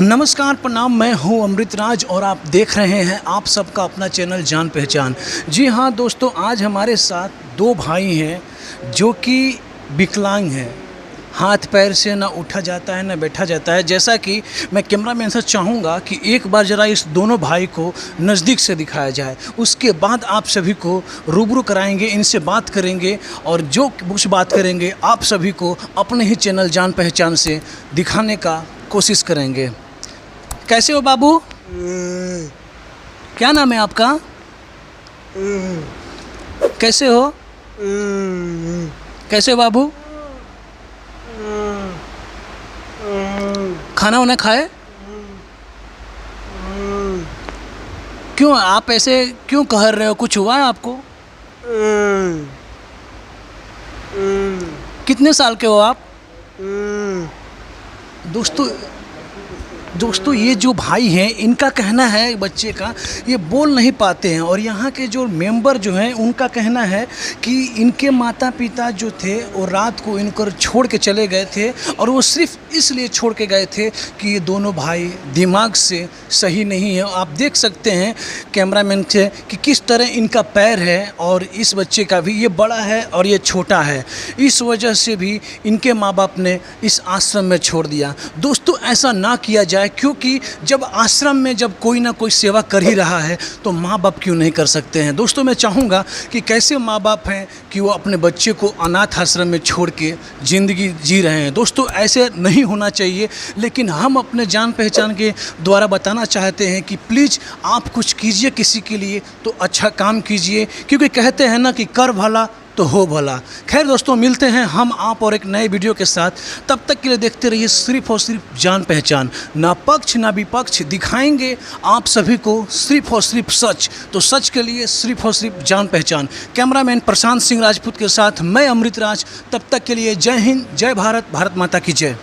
नमस्कार प्रणाम, मैं हूं अमृतराज और आप देख रहे हैं आप सबका अपना चैनल जान पहचान। जी हां दोस्तों, आज हमारे साथ दो भाई हैं जो कि विकलांग हैं। हाथ पैर से ना उठा जाता है ना बैठा जाता है। जैसा कि मैं कैमरामैन से चाहूँगा कि एक बार ज़रा इस दोनों भाई को नज़दीक से दिखाया जाए, उसके बाद आप सभी को रूबरू कराएंगे, इनसे बात करेंगे और जो कुछ बात करेंगे आप सभी को अपने ही चैनल जान पहचान से दिखाने का कोशिश करेंगे। कैसे हो बाबू? क्या नाम है आपका? कैसे हो? कैसे हो बाबू? खाना वाना खाए? क्यों आप ऐसे क्यों कह रहे हो? कुछ हुआ है आपको? कितने साल के हो आप? दोस्तों ये जो भाई हैं, इनका कहना है बच्चे का ये बोल नहीं पाते हैं और यहाँ के जो मेंबर जो हैं उनका कहना है कि इनके माता पिता जो थे वो रात को इनको छोड़ के चले गए थे और वो सिर्फ इसलिए छोड़ के गए थे कि ये दोनों भाई दिमाग से सही नहीं है। आप देख सकते हैं कैमरामैन से कि किस तरह इनका पैर है और इस बच्चे का भी, ये बड़ा है और ये छोटा है। इस वजह से भी इनके माँ बाप ने इस आश्रम में छोड़ दिया। दोस्तों ऐसा ना किया जाए, क्योंकि जब आश्रम में जब कोई ना कोई सेवा कर ही रहा है तो माँ बाप क्यों नहीं कर सकते हैं। दोस्तों मैं चाहूँगा कि कैसे माँ बाप हैं कि वो अपने बच्चे को अनाथ आश्रम में छोड़ के ज़िंदगी जी रहे हैं। दोस्तों ऐसे नहीं होना चाहिए, लेकिन हम अपने जान पहचान के द्वारा बताना चाहते हैं कि प्लीज़ आप कुछ कीजिए किसी के लिए तो अच्छा काम कीजिए, क्योंकि कहते हैं ना कि कर भला तो हो भला। खैर दोस्तों, मिलते हैं हम आप और एक नए वीडियो के साथ। तब तक के लिए देखते रहिए सिर्फ और सिर्फ जान पहचान। ना पक्ष ना विपक्ष, दिखाएंगे आप सभी को सिर्फ और सिर्फ सच। तो सच के लिए सिर्फ और सिर्फ जान पहचान। कैमरामैन प्रशांत सिंह राजपूत के साथ मैं अमृतराज। तब तक के लिए जय हिंद, जय भारत, भारत माता की जय।